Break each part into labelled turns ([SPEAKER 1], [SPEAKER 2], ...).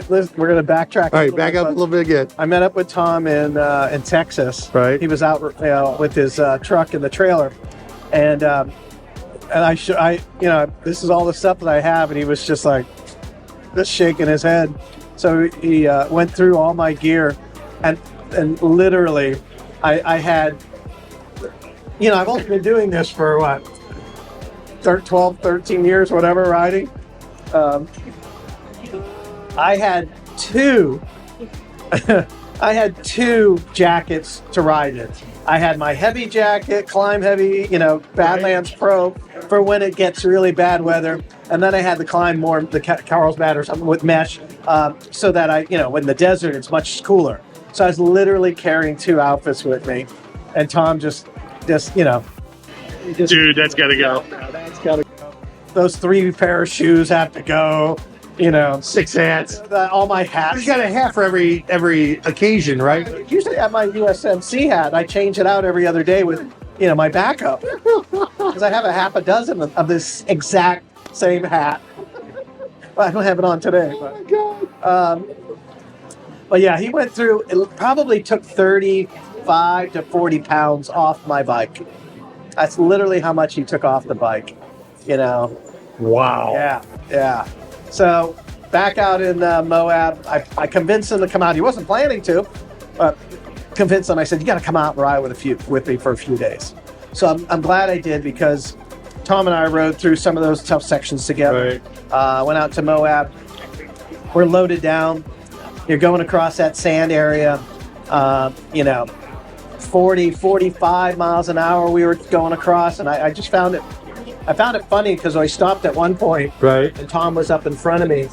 [SPEAKER 1] we're going to backtrack.
[SPEAKER 2] All right, back up a little bit again.
[SPEAKER 1] I met up with Tom in Texas.
[SPEAKER 2] Right.
[SPEAKER 1] He was out with his truck in the trailer, and this is all the stuff that I have, and he was just like, just shaking his head. So he went through all my gear, and literally, I had, I've only been doing this for what, 12, 13 years, whatever, riding. I had two jackets to ride in. I had my heavy jacket, Climb Heavy, Badlands Pro for when it gets really bad weather. And then I had the Climb more, the Carlsbad or something with mesh, so that when the desert, it's much cooler. So I was literally carrying two outfits with me. And Tom just
[SPEAKER 3] dude, that's got to go.
[SPEAKER 1] That's got to go. Those 3 pair of shoes have to go.
[SPEAKER 2] 6 hats.
[SPEAKER 1] All my hats.
[SPEAKER 2] You got a hat for every occasion, right?
[SPEAKER 1] Usually I have my USMC hat. I change it out every other day with, my backup. Because I have a half a dozen of this exact same hat. Well, I don't have it on today. But yeah, he went through, it probably took 35 to 40 pounds off my bike. That's literally how much he took off the bike,
[SPEAKER 2] Wow.
[SPEAKER 1] Yeah. So back out in Moab, I convinced him to come out. He wasn't planning to, but convinced him. I said, "You got to come out and ride with me for a few days." So I'm glad I did, because Tom and I rode through some of those tough sections together.
[SPEAKER 2] Right.
[SPEAKER 1] Went out to Moab. We're loaded down. You're going across that sand area. 40, 45 miles an hour we were going across, and I just found it. I found it funny because I stopped at one point,
[SPEAKER 2] right,
[SPEAKER 1] and Tom was up in front of me,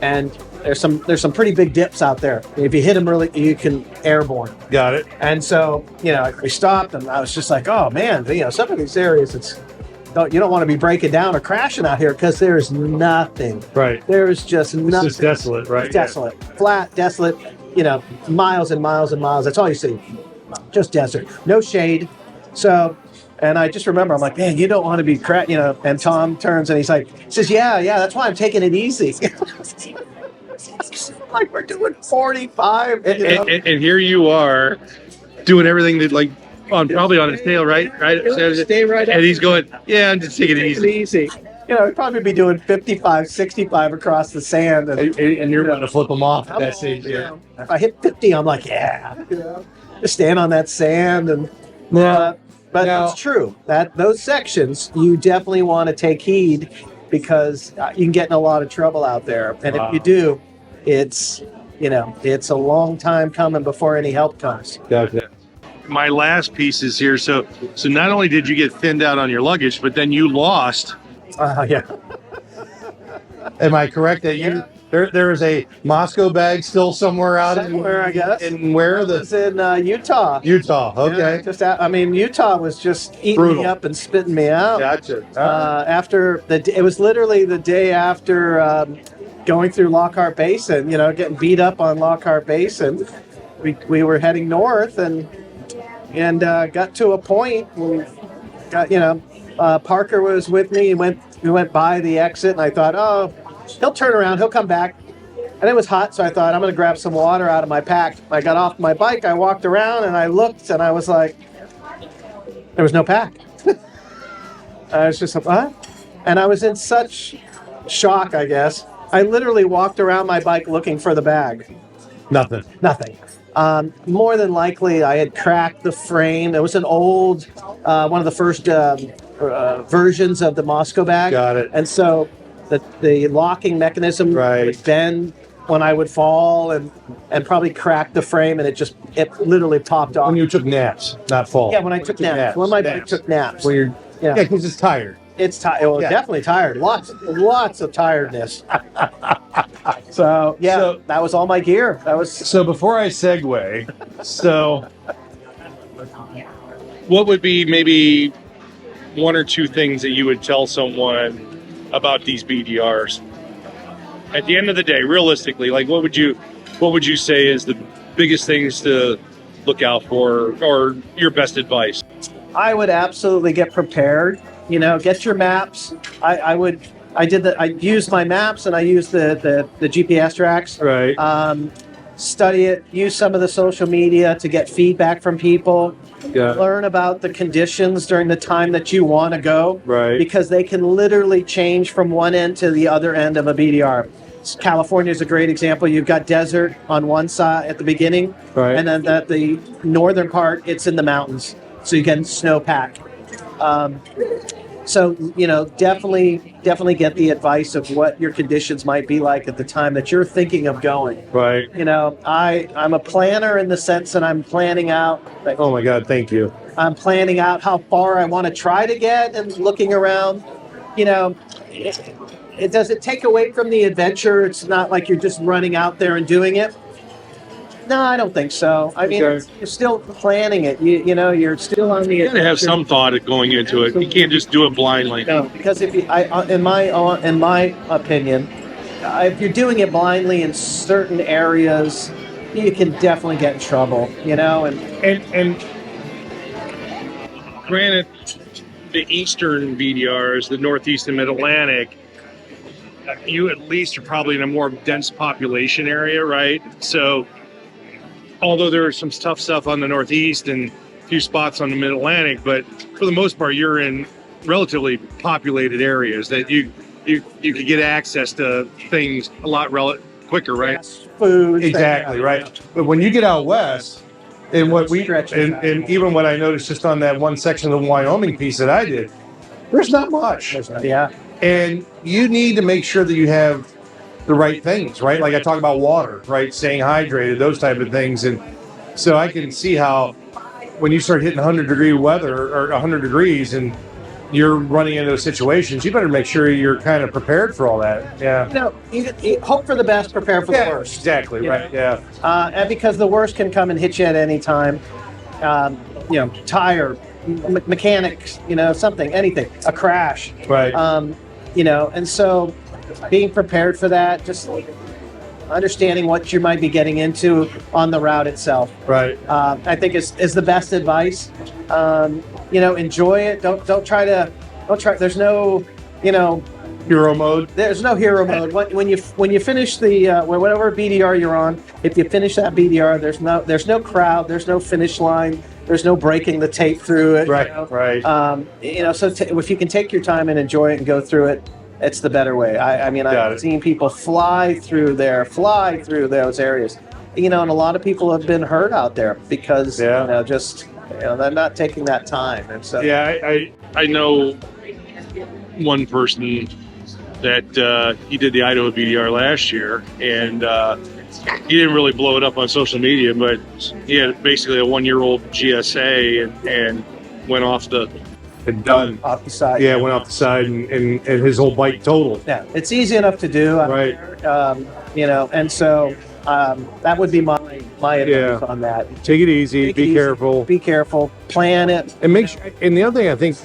[SPEAKER 1] and there's some pretty big dips out there. If you hit them really, you can airborne.
[SPEAKER 2] Got it.
[SPEAKER 1] And so, we stopped, and I was just like, oh man, some of these areas, you don't want to be breaking down or crashing out here, because there's nothing.
[SPEAKER 2] Right.
[SPEAKER 1] There's just nothing.
[SPEAKER 2] It's just desolate, right?
[SPEAKER 1] It's desolate, flat, desolate. Miles and miles and miles. That's all you see. Just desert, no shade. So. And I just remember, I'm like, man, you don't want to be and Tom turns and he says, yeah, that's why I'm taking it easy. Like we're doing 45.
[SPEAKER 3] And here you are doing everything that, probably on his tail, right?
[SPEAKER 1] Stay right up.
[SPEAKER 3] And he's going, yeah, I'm just taking it easy.
[SPEAKER 1] We'd probably be doing 55, 65 across the sand.
[SPEAKER 2] And you're going to flip them off at that stage. Yeah.
[SPEAKER 1] If I hit 50, I'm like, just stand on that sand. And But it's true that those sections, you definitely want to take heed, because you can get in a lot of trouble out there. And if you do, it's a long time coming before any help comes.
[SPEAKER 2] Gotcha.
[SPEAKER 3] My last piece is here. So not only did you get thinned out on your luggage, but then you lost.
[SPEAKER 1] Yeah.
[SPEAKER 2] Am I correct that there is a Moscow bag still somewhere out
[SPEAKER 1] I guess.
[SPEAKER 2] In where?
[SPEAKER 1] It was in Utah.
[SPEAKER 2] Utah. Okay.
[SPEAKER 1] Utah was just eating me up and spitting me out.
[SPEAKER 2] Gotcha.
[SPEAKER 1] It was literally the day after going through Lockhart Basin. Getting beat up on Lockhart Basin. We were heading north and got to a point. Parker was with me. We went by the exit, and I thought, oh, he'll turn around, he'll come back. And it was hot, so I thought, I'm going to grab some water out of my pack. I got off my bike, I walked around, and I looked, and I was like, there was no pack. I was just like, what? And I was in such shock, I guess. I literally walked around my bike looking for the bag.
[SPEAKER 2] Nothing.
[SPEAKER 1] More than likely, I had cracked the frame. It was an old, one of the first versions of the Moscow bag.
[SPEAKER 2] Got it.
[SPEAKER 1] And so the locking mechanism would bend when I would fall and probably crack the frame, and it literally popped off.
[SPEAKER 2] When you took naps, not fall.
[SPEAKER 1] Yeah, when I took naps. When my bike took naps.
[SPEAKER 2] When you're, because it's tired.
[SPEAKER 1] It's tired. Well, definitely tired. Lots of tiredness. So that was all my gear.
[SPEAKER 3] So before I segue, what would be maybe one or two things that you would tell someone about these BDRs? At the end of the day, realistically, what would you say is the biggest things to look out for, or your best advice?
[SPEAKER 1] I would absolutely get prepared. Get your maps. I would I used my maps and I used the GPS tracks.
[SPEAKER 2] Right.
[SPEAKER 1] Study it, use some of the social media to get feedback from people,
[SPEAKER 2] Yeah.
[SPEAKER 1] learn about the conditions during the time that you want to go,
[SPEAKER 2] Right.
[SPEAKER 1] because they can literally change from one end to the other end of a BDR. California is a great example. You've got desert on one side at the beginning,
[SPEAKER 2] Right.
[SPEAKER 1] and then at the northern part, it's in the mountains, so you get snowpack. So, definitely get the advice of what your conditions might be like at the time that you're thinking of going.
[SPEAKER 2] Right.
[SPEAKER 1] I'm a planner in the sense that I'm planning out.
[SPEAKER 2] Oh my God, thank you.
[SPEAKER 1] I'm planning out how far I want to try to get and looking around. It does it take away from the adventure? It's not like you're just running out there and doing it. No, I don't think so. I mean,
[SPEAKER 2] Okay.
[SPEAKER 1] you're still planning it. You're still on the.
[SPEAKER 3] You gotta have some thought going into it. You can't just do it blindly.
[SPEAKER 1] No, because in my opinion, if you're doing it blindly in certain areas, you can definitely get in trouble.
[SPEAKER 3] And granted, the eastern BDRs, the Northeast and Mid-Atlantic, you at least are probably in a more dense population area, right? So, although there is some tough stuff on the Northeast and a few spots on the Mid-Atlantic, but for the most part, you're in relatively populated areas that you could get access to things a lot quicker, right?
[SPEAKER 1] Food.
[SPEAKER 2] Exactly, right. But when you get out west, and and even what I noticed just on that one section of the Wyoming piece that I did, there's not much.
[SPEAKER 1] Yeah.
[SPEAKER 2] And you need to make sure that you have the right things, right? Like I talk about water, right? Staying hydrated, those type of things. And so I can see how when you start hitting 100-degree weather or 100 degrees and you're running into those situations, you better make sure you're kind of prepared for all that. Yeah.
[SPEAKER 1] You hope for the best, prepare for the worst.
[SPEAKER 2] Exactly, right. Yeah.
[SPEAKER 1] And because the worst can come and hit you at any time. Tire, mechanics, something, anything, a crash.
[SPEAKER 2] Right.
[SPEAKER 1] And so being prepared for that, just understanding what you might be getting into on the route itself.
[SPEAKER 2] Right.
[SPEAKER 1] I think is the best advice. Enjoy it. Don't try. There's no,
[SPEAKER 2] Hero mode.
[SPEAKER 1] There's no hero mode. When you finish the whatever BDR you're on, if you finish that BDR, there's no crowd, there's no finish line, there's no breaking the tape through it.
[SPEAKER 2] Right. Right.
[SPEAKER 1] So if you can take your time and enjoy it and go through it, it's the better way. I've seen people fly through those areas. And a lot of people have been hurt out there because they're not taking that time. And so
[SPEAKER 3] I know one person that he did the Idaho BDR last year, and he didn't really blow it up on social media, but he had basically a 1-year-old GSA and went off the
[SPEAKER 2] done
[SPEAKER 1] off the side.
[SPEAKER 2] Yeah, went off the side and his whole bike totaled.
[SPEAKER 1] Yeah, it's easy enough to do.
[SPEAKER 2] Right.
[SPEAKER 1] And so that would be my advice on that.
[SPEAKER 2] Take it easy. Be careful.
[SPEAKER 1] Be careful. Plan it.
[SPEAKER 2] And make sure. And the other thing I think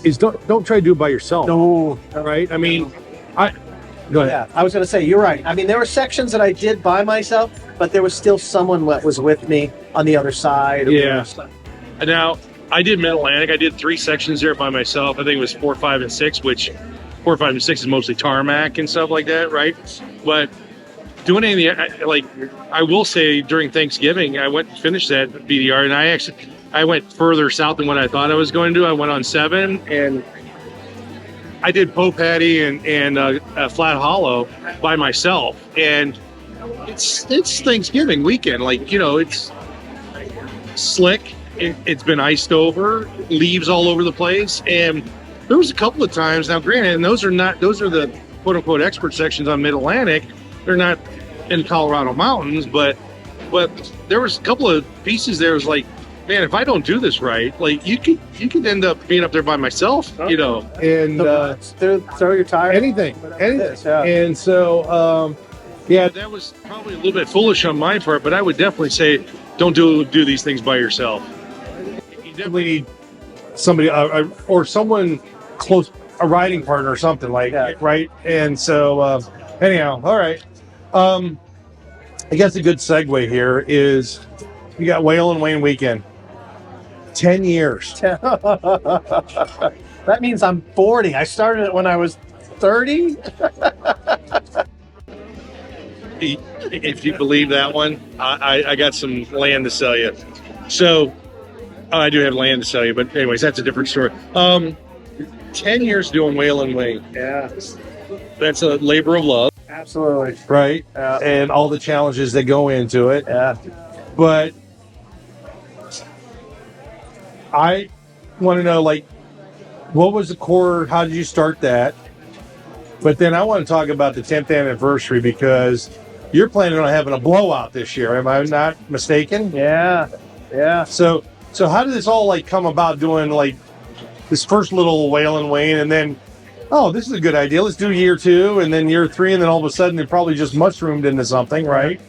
[SPEAKER 2] is don't try to do it by yourself.
[SPEAKER 1] No.
[SPEAKER 2] Right. I mean, go ahead.
[SPEAKER 1] Yeah, I was going to say you're right. I mean, there were sections that I did by myself, but there was still someone that was with me on the other side.
[SPEAKER 2] Yeah.
[SPEAKER 3] Now, I did Mid-Atlantic. I did 3 sections there by myself. I think it was 4, 5, and 6, which 4, 5, and 6 is mostly tarmac and stuff like that, right? But doing anything, I will say during Thanksgiving, I went and finished that BDR, and I went further south than what I thought I was going to do. I went on 7, and I did Poe Patty and Flat Hollow by myself. And it's Thanksgiving weekend. It's slick. It's been iced over, leaves all over the place. And there was a couple of times, now granted, and those are the quote unquote expert sections on Mid-Atlantic. They're not in Colorado mountains, but there was a couple of pieces there. It was like, man, if I don't do this right, you could end up being up there by myself,
[SPEAKER 2] And
[SPEAKER 1] throw your tire.
[SPEAKER 2] anything.
[SPEAKER 1] Yeah.
[SPEAKER 2] And so,
[SPEAKER 3] that was probably a little bit foolish on my part, but I would definitely say don't do these things by yourself.
[SPEAKER 2] you definitely need somebody or someone close, a riding partner or something right. And so, anyhow, all right. I guess a good segue here is you got Whale and Wayne weekend. 10 years.
[SPEAKER 1] That means I'm 40. I started it when I was 30.
[SPEAKER 3] If you believe that one, I got some land to sell you. So I do have land to sell you, but anyways, that's a different story. 10 years doing Whale and Wayne.
[SPEAKER 1] Yeah,
[SPEAKER 3] That's a labor of love.
[SPEAKER 1] absolutely.
[SPEAKER 2] Right.
[SPEAKER 1] Yeah.
[SPEAKER 2] And all the challenges that go into it.
[SPEAKER 1] Yeah.
[SPEAKER 2] But I want to know, like, what was the core? How did you start that? But then I want to talk about the 10th anniversary because you're planning on having a blowout this year. Am I not mistaken?
[SPEAKER 1] Yeah. Yeah.
[SPEAKER 2] So how did this all like come about? Doing like this first little Whale and Wayne, and then this is a good idea. Let's do year 2, and then year 3, and then all of a sudden it probably just mushroomed into something, right?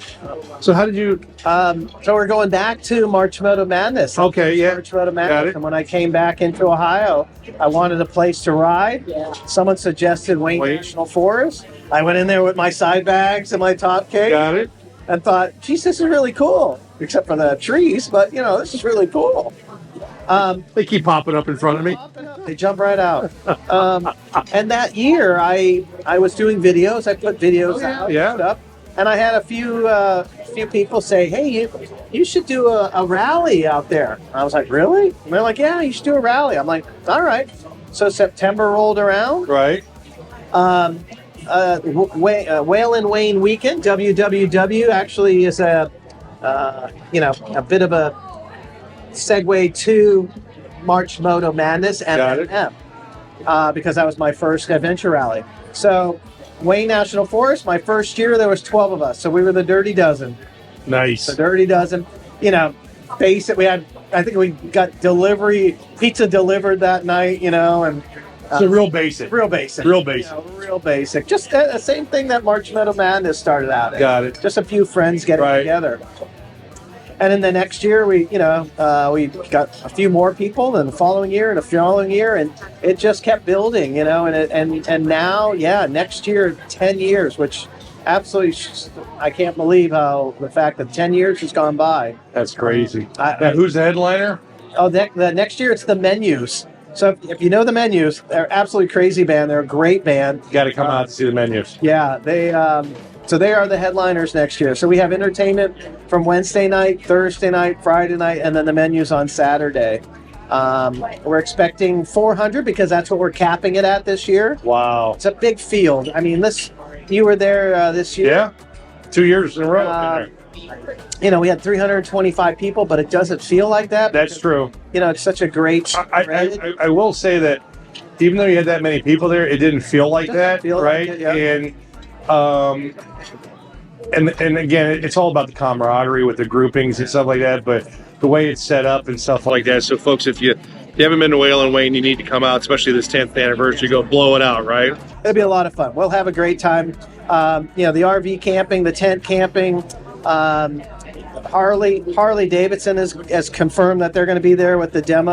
[SPEAKER 2] So how did you?
[SPEAKER 1] So we're going back to March Moto Madness.
[SPEAKER 2] Okay, yeah.
[SPEAKER 1] March Moto
[SPEAKER 2] Got
[SPEAKER 1] Madness.
[SPEAKER 2] it.
[SPEAKER 1] And when I came back into Ohio, I wanted a place to ride. Someone suggested Wayne National Forest. I went in there with my side bags and my top case
[SPEAKER 2] Got it.
[SPEAKER 1] and thought, geez, this is really cool. Except for the trees, but this is really cool.
[SPEAKER 2] They keep popping up in front of me.
[SPEAKER 1] They jump right out. And that year, I was doing videos. I put videos out
[SPEAKER 2] yeah.
[SPEAKER 1] and stuff. And I had a few people say, hey, you should do a rally out there. And I was like, really? And they're like, yeah, you should do a rally. I'm like, all right. So September rolled around.
[SPEAKER 2] Right.
[SPEAKER 1] Whale and Wayne Weekend, WWW, actually is a bit of a segue to March Moto Madness
[SPEAKER 2] Got it.
[SPEAKER 1] MMM, because that was my first adventure rally. So Wayne National Forest, my first year, there was 12 of us. So we were the Dirty Dozen.
[SPEAKER 2] Nice.
[SPEAKER 1] The Dirty Dozen. Face it, I think we got pizza delivered that night, and
[SPEAKER 2] So real basic.
[SPEAKER 1] real basic.
[SPEAKER 2] Real basic.
[SPEAKER 1] Real basic. Just the same thing that March Moto Madness started out in.
[SPEAKER 2] Got it.
[SPEAKER 1] Just a few friends getting
[SPEAKER 2] Right.
[SPEAKER 1] together. And then the next year, we got a few more people, and the following year, and the following year, and it just kept building, and now, next year, 10 years, which absolutely, I can't believe how the fact that 10 years has gone by.
[SPEAKER 2] That's crazy.
[SPEAKER 1] I-
[SPEAKER 2] Who's the headliner?
[SPEAKER 1] The next year, it's the Menus. So if you know the Menus, they're absolutely crazy band. They're a great band.
[SPEAKER 2] Got to come out to see the menus.
[SPEAKER 1] Yeah, they are the headliners next year. So we have entertainment from Wednesday night, Thursday night, Friday night, and then the Menus on Saturday. We're expecting 400 because that's what we're capping it at this year.
[SPEAKER 2] Wow.
[SPEAKER 1] It's a big field. I mean, you were there this year.
[SPEAKER 2] Yeah. 2 years in a row.
[SPEAKER 1] We had 325 people, but it doesn't feel like that.
[SPEAKER 2] That's true.
[SPEAKER 1] It's such a great.
[SPEAKER 2] I will say that even though you had that many people there, it didn't feel like
[SPEAKER 1] Doesn't
[SPEAKER 2] that,
[SPEAKER 1] feel like
[SPEAKER 2] right?
[SPEAKER 1] it, yeah.
[SPEAKER 2] And again, it's all about the camaraderie with the groupings and stuff like that. But the way it's set up and stuff like that.
[SPEAKER 3] So, folks, if you haven't been to Whale and Wayne, you need to come out, especially this 10th anniversary. Go blow it out, right?
[SPEAKER 1] It'll be a lot of fun. We'll have a great time. The RV camping, the tent camping. Harley Davidson has confirmed that they're going to be there with the Pan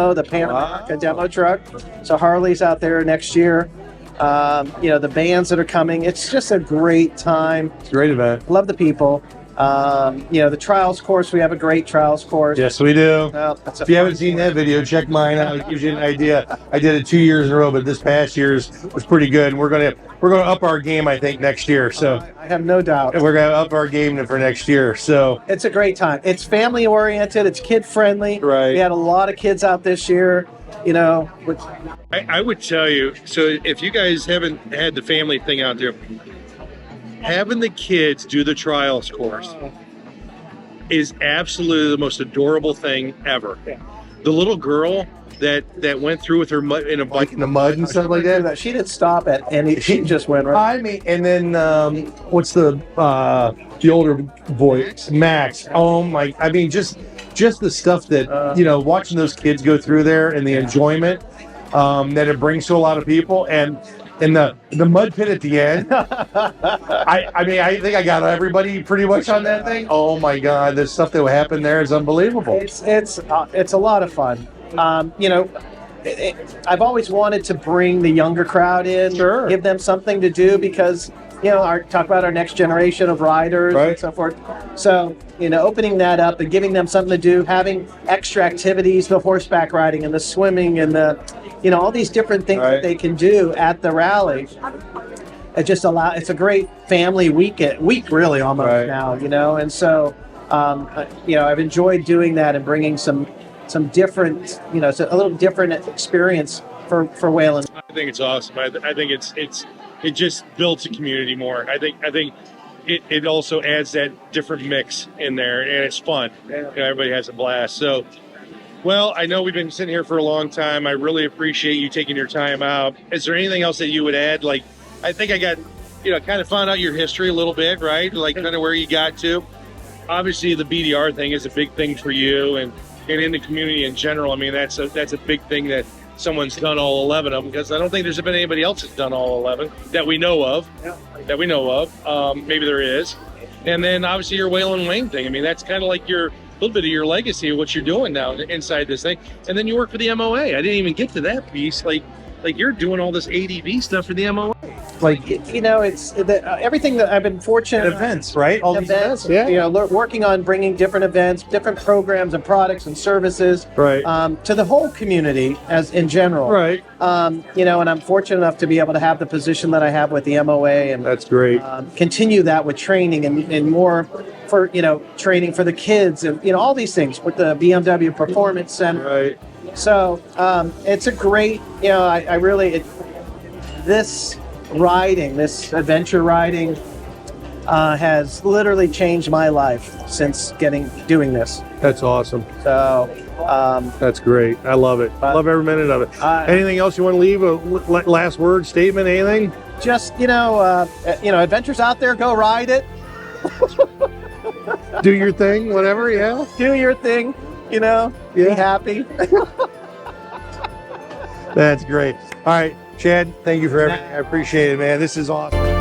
[SPEAKER 1] America demo truck. So Harley's out there next year. The bands that are coming. It's just a great time.
[SPEAKER 2] It's a great event.
[SPEAKER 1] Love the people. The trials course. We have a great trials course.
[SPEAKER 2] Yes, we do.
[SPEAKER 1] That's
[SPEAKER 2] If you haven't seen that video, check mine out. It gives you an idea. I did it 2 years in a row, but this past year's was pretty good. And we're gonna up our game, I think, next year. So
[SPEAKER 1] I have no doubt.
[SPEAKER 2] we're gonna up our game for next year. So
[SPEAKER 1] It's a great time. It's family oriented. It's kid friendly.
[SPEAKER 2] Right.
[SPEAKER 1] We had a lot of kids out this year. Which
[SPEAKER 3] I would tell you, so if you guys haven't had the family thing out there, having the kids do the trials course is absolutely the most adorable thing ever.
[SPEAKER 1] Yeah.
[SPEAKER 3] The little girl that went through with her in a bike
[SPEAKER 2] like in the mud and stuff like that.
[SPEAKER 1] she didn't stop at any. She just went right.
[SPEAKER 2] I mean, and then what's the older boy, Max? Oh my! I mean, just the stuff that watching those kids go through there and the enjoyment that it brings to a lot of people, and the mud pit at the end. I think I got everybody pretty much on that thing. Oh my God, the stuff that happened there is unbelievable.
[SPEAKER 1] It's a lot of fun. I've always wanted to bring the younger crowd in,
[SPEAKER 2] Sure.
[SPEAKER 1] give them something to do because talk about our next generation of riders
[SPEAKER 2] Right.
[SPEAKER 1] and so forth. So opening that up and giving them something to do, having extra activities, the horseback riding and the swimming and the all these different things
[SPEAKER 2] Right.
[SPEAKER 1] that they can do at the rally. it's a great family week really almost
[SPEAKER 2] Right.
[SPEAKER 1] now, and so I've enjoyed doing that and bringing some different, so a little different experience for Wayland.
[SPEAKER 3] I think it's awesome. I think it just builds a community more. I think it also adds that different mix in there, and it's fun. Everybody has a blast. So, well, I know we've been sitting here for a long time. I really appreciate you taking your time out. Is there anything else that you would add? Like, I think I got, kind of found out your history a little bit, right? Like, kind of where you got to. Obviously, the BDR thing is a big thing for you, and in the community in general. I mean, that's a big thing that someone's done all 11 of them, because I don't think there's been anybody else that's done all 11 that we know of. Maybe there is. And then obviously your Wayland Wayne thing. I mean, that's kind of like a little bit of your legacy of what you're doing now inside this thing. And then you work for the MOA. I didn't even get to that piece. Like you're doing all this ADV stuff for the MOA.
[SPEAKER 1] It's everything that I've been fortunate.
[SPEAKER 2] Events, right? All these events.
[SPEAKER 1] Yeah. Working on bringing different events, different programs and products and services,
[SPEAKER 2] Right.
[SPEAKER 1] To the whole community as in general.
[SPEAKER 2] Right.
[SPEAKER 1] And I'm fortunate enough to be able to have the position that I have with the MOA, and
[SPEAKER 2] That's great.
[SPEAKER 1] continue that with training and more for training for the kids, and all these things with the BMW Performance Center.
[SPEAKER 2] Right.
[SPEAKER 1] So it's a great, I really this adventure riding has literally changed my life since doing this.
[SPEAKER 2] That's awesome.
[SPEAKER 1] So
[SPEAKER 2] That's great. I love it. I love every minute of it. Anything else you want to leave? A last word, statement, anything?
[SPEAKER 1] just adventures out there, go ride it,
[SPEAKER 2] Do your thing, whatever. Yeah.
[SPEAKER 1] do your thing, be happy.
[SPEAKER 2] That's great. All right, Chad, thank you for everything. I appreciate it, man. This is awesome.